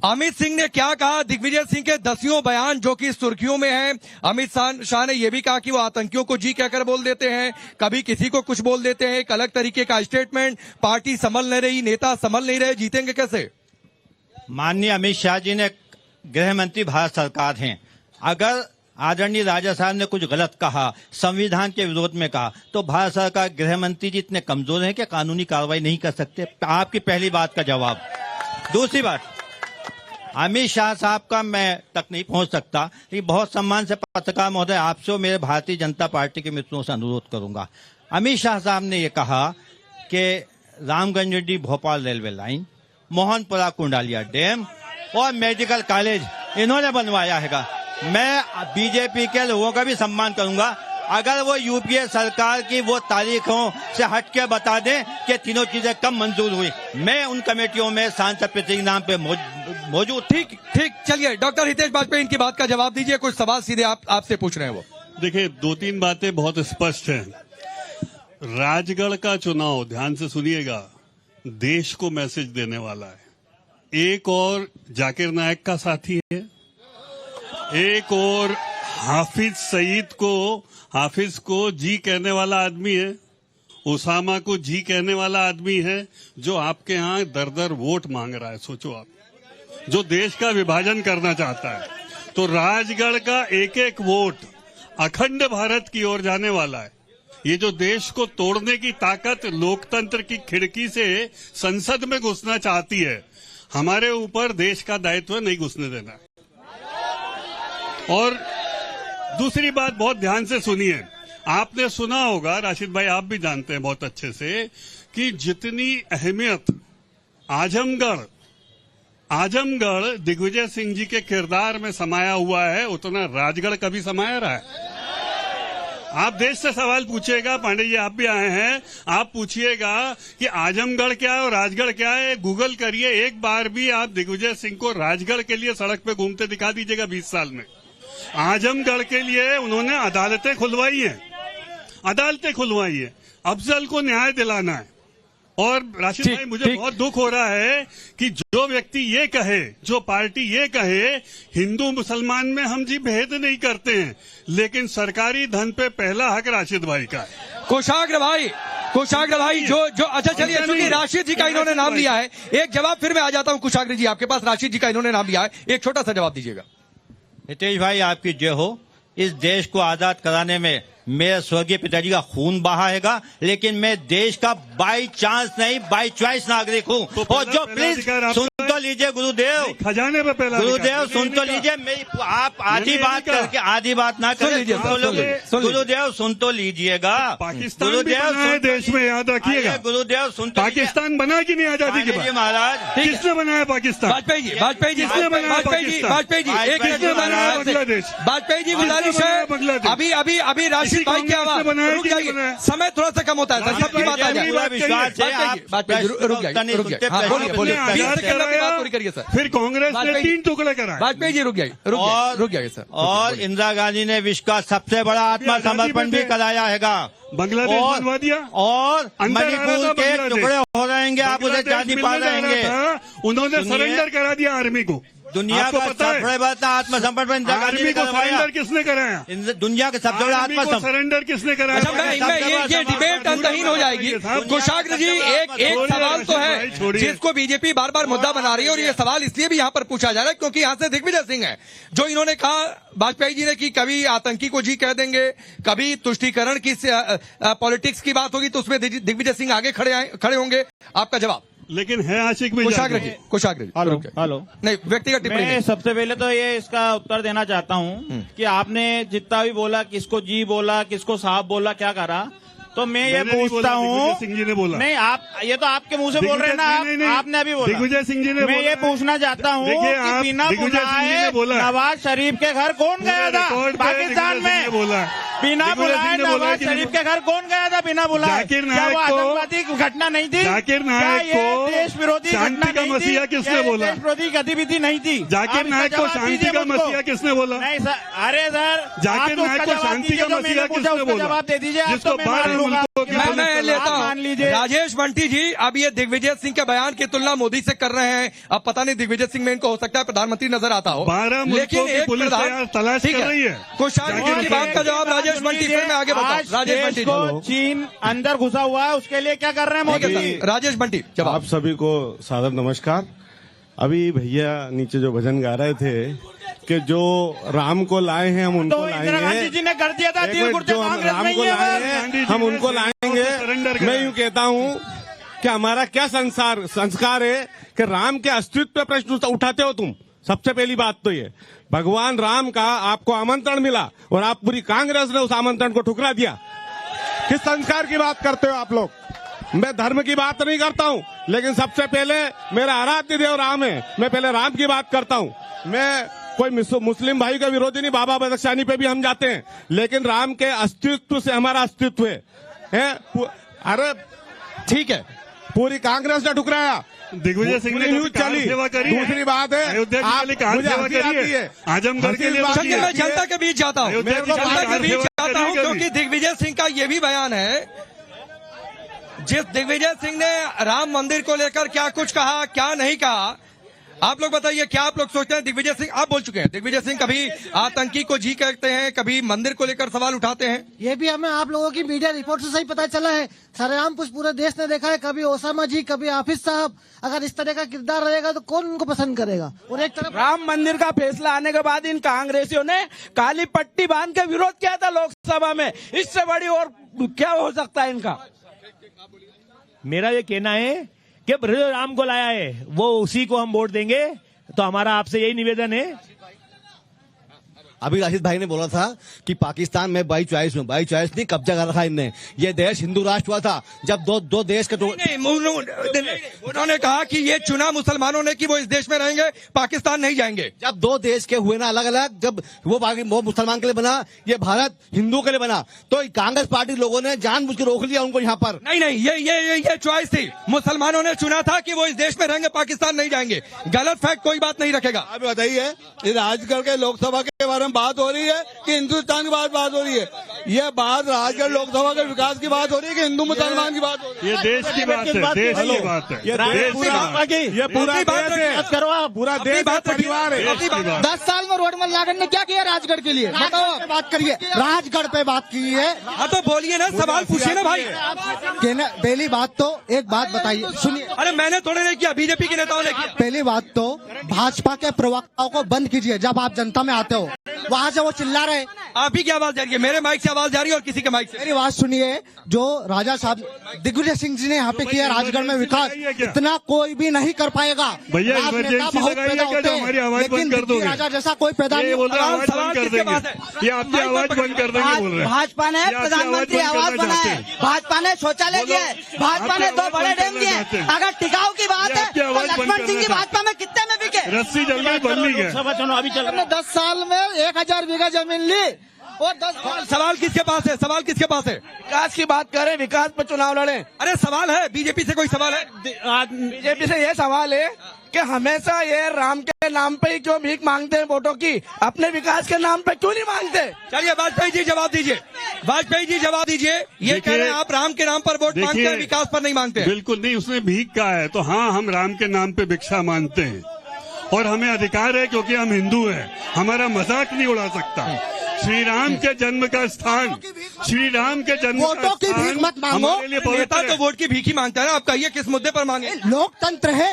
अमित सिंह ने क्या कहा? दिग्विजय सिंह के 10 बयान जो कि सुर्खियों में हैं। अमित शाह ने यह भी कहा कि वो आतंकियों को जी कहकर बोल देते हैं, कभी किसी को कुछ बोल देते हैं, एक अलग तरीके का स्टेटमेंट। पार्टी संभल नहीं रही, नेता संभल नहीं रहे, जीतेंगे कैसे? माननीय अमित शाह जी ने गृह मंत्री भारत सरकार हैं। अगर आदरणीय राजा साहब ने कुछ गलत कहा, संविधान के विरोध में कहा, तो भारत सरकार गृह मंत्री जी इतने कमजोर हैं कि कानूनी कार्रवाई नहीं कर सकते? आपकी पहली बात का जवाब। दूसरी बात, अमित शाह साहब का मैं तक नहीं पहुंच सकता, लेकिन बहुत सम्मान से पत्रकार महोदय आपसे और मेरे भारतीय जनता पार्टी के मित्रों से अनुरोध करूंगा। अमित शाह साहब ने ये कहा कि Ramganj Reddy Bhopal railway line, Mohanpura Kundalia dam और मेडिकल कॉलेज इन्होंने बनवाया है। मैं बीजेपी के लोगों का भी सम्मान करूंगा अगर वो यूपीए सरकार की वो तारीखों से हटके बता दें कि तीनों चीजें कब मंजूर हुई। मैं उन कमेटियों में सांसद प्रतीक नाम पे मौजूद। ठीक, चलिए डॉक्टर हितेश बाजपेयी इनकी बात का जवाब दीजिए। कुछ सवाल सीधे आपसे पूछ रहे हैं वो। देखिए, 2-3 बातें बहुत स्पष्ट हैं। राजगढ़ का चुनाव, ध्यान से सुनिएगा, देश को मैसेज देने वाला है। एक और जाकिर नायक का साथी है, एक और हाफिज सईद हाफिज को जी कहने वाला आदमी है, उसामा को जी कहने वाला आदमी है, जो आपके यहाँ दर वोट मांग रहा है। सोचो आप, जो देश का विभाजन करना चाहता है। तो राजगढ़ का एक एक वोट अखंड भारत की ओर जाने वाला है। ये जो देश को तोड़ने की ताकत लोकतंत्र की खिड़की से संसद में घुसना चाहती है, हमारे ऊपर देश का दायित्व नहीं घुसने देना। और दूसरी बात बहुत ध्यान से सुनिए। आपने सुना होगा, राशिद भाई आप भी जानते हैं बहुत अच्छे से, कि जितनी अहमियत आजमगढ़ दिग्विजय सिंह जी के किरदार में समाया हुआ है, उतना राजगढ़ कभी समाया रहा है? आप देश से सवाल पूछिएगा, पांडे जी आप भी आए हैं, आप पूछिएगा कि आजमगढ़ क्या है और राजगढ़ क्या है। गूगल करिए, एक बार भी आप दिग्विजय सिंह को राजगढ़ के लिए सड़क पे घूमते दिखा दीजिएगा 20 साल में। आजमगढ़ के लिए उन्होंने अदालतें खुलवाई हैं। अफजल को न्याय दिलाना है। और राशिद भाई, मुझे बहुत दुख हो रहा है कि जो व्यक्ति ये कहे, जो पार्टी ये कहे, हिंदू मुसलमान में हम जी भेद नहीं करते हैं, लेकिन सरकारी धन पे पहला हक राशिद भाई का है। कुशाग्र भाई जो अच्छा, चलिए, चूंकि राशिद जी का इन्होंने नाम लिया है, एक जवाब फिर मैं आ जाता हूं कुशाग्र जी आपके पास। राशिद जी का इन्होंने नाम लिया है, एक छोटा सा जवाब दीजिएगा। हितेश भाई आपकी जय हो। इस देश को आजाद कराने में मेरे स्वर्गीय पिताजी का खून बहा हैगा, लेकिन मैं देश का बाई चांस नहीं, बाई चॉइस नागरिक हूँ। तो और जो प्लीज सुन तो लीजिए गुरुदेव, खजाने पे पहला गुरुदेव सुन तो लीजिए। मेरी आप आधी बात करके आधी बात ना करें। गुरुदेव सुन तो लीजिएगा। गुरुदेव देश में याद रखिएगा, गुरुदेव सुन। पाकिस्तान बना कि नहीं आजादी के बाद? महाराज, किसने बनाया पाकिस्तान? वाजपेयी जी किसने बनाया पाकिस्तान? वाजपेयी जी गुजारिश है, अभी राशिद भाई की आवाज रुक जाइए, समय थोड़ा सा कम होता है, सबकी बात आ जाए। बात करिए सर। फिर कांग्रेस ने 3 टुकड़े कराए। वाजपेयी जी रुक जाइए सर। और इंदिरा गांधी ने विश्व का सबसे बड़ा आत्मसमर्पण भी कराया हैगा। बांग्लादेश बनवा दिया और मणिपुर के टुकड़े हो रहेंगे, आप उसे चांदी पा रहेंगे। उन्होंने सरेंडर करा दिया आर्मी को। दुनिया का सबसे बड़ा आत्मसमर्पण आर्मी को सरेंडर किसने कराया? दुनिया के सबसे बड़ा आत्मसमर्पण सरेंडर किसने कराया? ये डिबेट अंतहीन हो जाएगी। कुशाग्र जी, एक सवाल तो है जिसको बीजेपी बार बार मुद्दा बना रही है, और ये सवाल इसलिए भी यहाँ पर पूछा जा रहा है क्योंकि यहाँ से दिग्विजय सिंह है, जो इन्होंने कहा वाजपेयी जी ने कि कभी आतंकी को जी कह देंगे, कभी तुष्टीकरण की पॉलिटिक्स की बात होगी तो उसमें दिग्विजय सिंह आगे खड़े होंगे। आपका जवाब? लेकिन है आशिक में कुशाग्र जी हेलो नहीं, व्यक्तिगत टिप्पणी। मैं सबसे पहले तो ये इसका उत्तर देना चाहता हूँ कि आपने जितना भी बोला, किसको जी बोला, किसको साहब बोला, क्या करा, तो मैं ये पूछता हूँ। सिंह जी ने बोला नहीं, आप ये तो आपके मुंह से बोल रहे हैं ना, आपने अभी बोला। दिग्विजय सिंह जी ने मैं ये पूछना चाहता हूँ कि बिना बुलाए नवाज शरीफ के घर कौन गया था पाकिस्तान में? बिना दिग्विजय बुलाए सिंह ने बोला नवाज कि शरीफ के घर कौन गया था बिना बुलाए? जाकिर क्या वो नायक को- आतंकवादी घटना नहीं थी? जाकिर क्या नायक ये को देश विरोधी शांति घटना का नहीं थी? मसीहा किसने क्या ये बोला? देश विरोधी गतिविधि नहीं थी? जाकिर आप इसका नायक को जवाब शांति दीजिए का मुझको। मसीहा किसने बोला? नहीं सर, अरे सर जाकिर आप तो नायक उसका को जवाब शांति दीजिए, का जो मसीहा मैंने पूछा किसने उसका बोला? जवाब दे दीजिए। आप जिसको तो मैं बाहर मान लूंगा। मुल्कों के मैं पुलिस लेता आप मान हूँ लीजिए। राजेश बंटी जी, अब ये दिग्विजय सिंह के बयान की तुलना मोदी से कर रहे हैं। अब पता नहीं दिग्विजय सिंह में इनको हो सकता है प्रधानमंत्री नजर आता हो, 12 मुल्कों लेकिन की एक पुलिस प्रधान- तैयार तलाश ठीक कर रही है। कुशाग्र जाकिर जी की बात का जवाब राजेश बंटी, फिर मैं आगे बताऊँ। आज राजेश देश बंटी को जी, चीन अंदर घुसा हुआ है, उसके लिए क्या कर रहे हैं ठीक है मोदी? सर। राजेश बंटी जवाब। आप सभी को सादर नमस्कार। अभी भैया नीचे जो भजन गा रहे थे कि जो राम को लाए हैं हम उनको तो इंदिरा गांधी लाएंगे, जी ने कर दिया था, एक दिल मिनट, गुर्दे जो हम कांग्रेस राम नहीं को है लाए बस। हैं गांधी जी हम ने उनको सरेंडर लाएंगे। करा। मैं यूं कहता हूं कि हमारा क्या संस्कार है कि राम के अस्तित्व पे प्रश्न उठाते हो तुम। सबसे पहली बात तो ये, भगवान राम का आपको आमंत्रण मिला और आप पूरी कांग्रेस ने उस आमंत्रण को ठुकरा दिया। किस संस्कार की बात करते हो आप लोग? मैं धर्म की बात नहीं करता हूं, लेकिन सबसे पहले मेरा आराध्य देव राम है, मैं पहले राम की बात करता हूं। मैं कोई मुस्लिम भाई का विरोधी नहीं, बाबा बदख्शानी पे भी हम जाते हैं, लेकिन राम के अस्तित्व से हमारा अस्तित्व है? अरे ठीक है, पूरी कांग्रेस ने ठुकराया, दिग्विजय सिंह ने पूरी न्यूज कभी कार चली। सेवा करी है? दूसरी बात है, अयोध्या के आप लिए कार मुझे सेवा हंसी करी आती है? है, आजमगढ़ के लिए हंसी चलिए मैं जनता के बीच जाता हूँ, अयोध्या की जनता कार के बीच सेवा जाता करी हूँ, कभी? क्योंकि दिग्विजय सिंह का ये भी बयान है। जिस दिग्विजय सिंह ने राम मंदिर को लेकर क्या कुछ कहा, क्या नहीं कहा, आप लोग बताइए, क्या आप लोग सोचते हैं? दिग्विजय सिंह आप बोल चुके हैं, दिग्विजय सिंह कभी आतंकी को जी कहते हैं, कभी मंदिर को लेकर सवाल उठाते हैं। ये भी हमें आप लोगों की मीडिया रिपोर्ट से सही पता चला है। सरेआम कुछ पूरे देश ने देखा है, कभी ओसामा जी, कभी हाफिज साहब। अगर इस तरह का किरदार रहेगा तो कौन उनको पसंद करेगा? और एक तरफ राम मंदिर का फैसला आने के बाद इन कांग्रेसियों ने काली पट्टी बांध के विरोध किया था लोकसभा में। इससे बड़ी और क्या हो सकता है इनका? मेरा ये कहना है कि जो राम को लाया है वो उसी को हम वोट देंगे। तो हमारा आपसे यही निवेदन है। अभी राशिद भाई ने बोला था कि पाकिस्तान में 22 में 22 नहीं कब्जा कर रखा इनने। ये देश हिंदू राष्ट्र हुआ था जब दो देश के नहीं, उन्होंने कहा कि ये चुना मुसलमानों ने कि वो इस देश में रहेंगे, पाकिस्तान नहीं जाएंगे। जब दो देश के हुए ना अलग अलग, जब वो मुसलमान के लिए बना, ये भारत हिंदू के लिए बना, तो कांग्रेस पार्टी लोगों ने जानबूझ के रोक लिया उनको यहाँ पर। नहीं, ये चॉइस थी, मुसलमानों ने चुना था कि वो इस देश में रहेंगे, पाकिस्तान नहीं जाएंगे। गलत फैक्ट कोई बात नहीं रखेगा। आप बताइए, राजगढ़ के लोकसभा के बारे में बात हो रही है कि हिंदुस्तान की बात हो रही है? ये बात राजगढ़ लोकसभा के विकास की बात हो रही है कि हिंदू मुसलमान की बात हो रही है? ये देश की बात है, देश की बात है, ये देश की बात है। ये पूरा देश है, पूरा देश का परिवार है। देश की बात है। 10 साल में रोडमल नागर ने क्या किया राजगढ़ के लिए? बताओ, बात करिए। राजगढ़ पे बात की है। हाँ तो बोलिए ना, सवाल पूछिए ना भाई। पहली बात तो एक बात बताइए, सुनिए। अरे मैंने थोड़े नहीं किया, बीजेपी के नेताओं ने किया। पहली बात तो भाजपा के प्रवक्ताओं को बंद कीजिए। जब आप जनता में आते हो वहाँ से वो चिल्ला रहे। आप ही की आवाज जा रही है, मेरे माइक से आवाज जा रही है और किसी के माइक से। मेरी बात सुनिए। जो राजा साहब दिग्विजय सिंह जी ने यहाँ पे किया राजगढ़ में विकास, इतना कोई भी नहीं कर पाएगा। भैया, राजनेता इमरजेंसी बहुत लगाइए पैदा क्या होते जो हैं, हमारी आवाज लेकिन बंद कर दिग्विजय दोगे? राजा जैसा कोई पैदा ये नहीं बोल रहे हैं, आवाज सवाल बंद कर किसके देंगे। पास है? ये आपकी आवाज बंद कर देंगे बोल रहे हैं। भाजपा ने ये आपकी प्रधानमंत्री आवाज आवास बंद करना बनाए, चाहते हैं। भाजपा ने शौचालय दिए, भाजपा ने 2 बड़े डैम दिए। अगर टिकाऊ की बात ये है आपकी तो आवाज बंद लक्ष्मण सिंह की करना भाजपा में कितने में बिके? रस्सी जल गई, बन नहीं गए। लोकसभा चुनाव अभी चल रहा है। 10 साल में 1000 बीघा जमीन ली और 10 सवाल किसके पास है? सवाल किसके पास है? विकास की बात करें, विकास पर चुनाव लड़े। अरे सवाल है, बीजेपी से कोई सवाल है? बीजेपी से ये सवाल है कि हमेशा ये राम के नाम पे ही क्यों भीख मांगते हैं वोटों की, अपने विकास के नाम पे क्यों नहीं मांगते? चलिए वाजपेयी जी जवाब दीजिए, वाजपेयी जी जवाब दीजिए। ये कह रहे हैं आप राम के नाम पर वोट मांगते हैं, विकास पर नहीं मांगते हैं। बिल्कुल नहीं, उसने भीख कहा है तो हाँ, हम राम के नाम पे भिक्षा मानते हैं और हमें अधिकार है क्योंकि हम हिंदू हैं। हमारा मजाक नहीं उड़ा सकता। श्री राम के जन्म का स्थान, श्री राम के जन्म का वोटों की भीख मत स्थान मांगो। हमारे लिए नेता पवित्र तो है। वोट की भीख ही मांगता है ना। आप कहिए किस मुद्दे पर मांगे? लोकतंत्र है।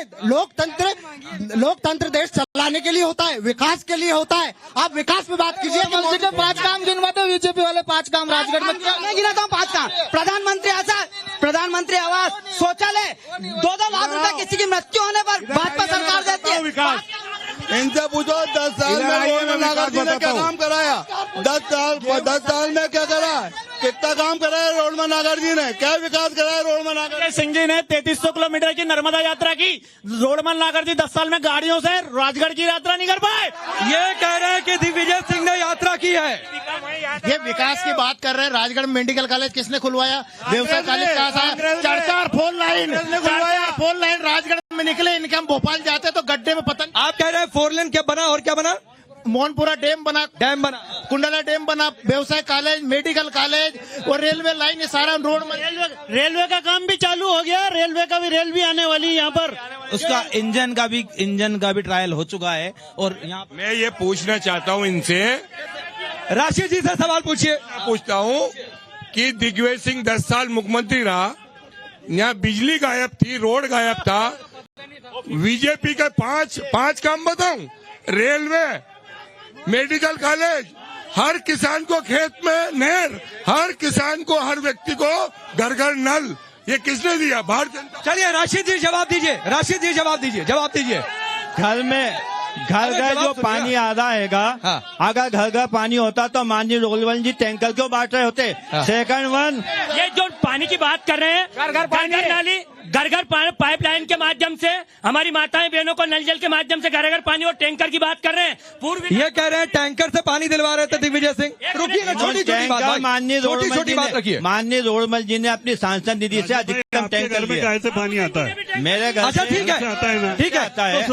लोकतंत्र देश चलाने के लिए होता है, विकास के लिए होता है। आप विकास पे बात कीजिए। 5 काम गिनवाते बीजेपी वाले, 5 काम राजगढ़ में। मैं गिनाता हूँ 5 काम। प्रधानमंत्री आवास, शौचालय, 2-2 लाख रुपए किसी की मृत्यु होने पर भाजपा सरकार देती है। विकास इनसे पूछो 10 साल इधर में आइए, रोडमल मैं नागर जी ने विकास क्या बताता काम कराया? 10 साल में क्या करा? कितना काम कराया रोडमल नागर जी ने? क्या विकास कराया रोडमल नागर? सिंह जी ने 3300 किलोमीटर की नर्मदा यात्रा की। रोडमल नागर जी 10 साल में गाड़ियों से राजगढ़ की यात्रा नहीं कर पाए। ये कह रहे हैं कि दिग्विजय सिंह ने यात्रा की है। ये विकास की बात कर रहे हैं। राजगढ़ में मेडिकल कॉलेज किसने खुलवाया? व्यवसाय कॉलेज कहाँ था? चढ़कर फोर लाइन राजगढ़ में निकले, इनके हम भोपाल जाते तो गड्ढे में पतंग। आप कह रहे हैं 4 लेन क्या बना और क्या बना? मोहनपुरा डैम बना, कुंडला डैम बना, व्यवसाय कॉलेज, मेडिकल कॉलेज और रेलवे लाइन, ये सारा रोड में रेलवे का काम भी चालू हो गया। रेल भी आने वाली है यहाँ पर। उसका इंजन का भी ट्रायल हो चुका है। और यहाँ मैं ये पूछना चाहता हूँ इनसे, राशि जी से सवाल पूछिए। पूछता हूँ कि दिग्विजय सिंह 10 साल मुख्यमंत्री रहा, यहाँ बिजली गायब थी, रोड गायब था। बीजेपी के पांच काम बताऊं, रेलवे, मेडिकल कॉलेज, हर किसान को खेत में नहर, हर किसान को, हर व्यक्ति को घर घर नल, ये किसने दिया? भारतीय जनता। चलिए राशिद जी जवाब दीजिए, राशिद जी जवाब दीजिए। घर जो पानी आता हैगा, अगर घर पानी होता तो माननीय रोलवल जी टैंकर क्यों बांट रहे होते? सेकंड वन, ये जो पानी की बात कर रहे हैं, घर नाली, घर पाइपलाइन के माध्यम से हमारी माताएं बहनों को नल जल के माध्यम से घर पानी और टैंकर की बात कर रहे हैं। पूर्व ये कह रहे हैं टैंकर से पानी दिलवा रहे थे दिग्विजय सिंह। रुकिए ना, छोटी माननीय रोडमल जी ने अपनी सांसद निधि से अधिकतम टैंकर में कैसे पानी आता है? मेरे घर अच्छा ठीक है, आता है।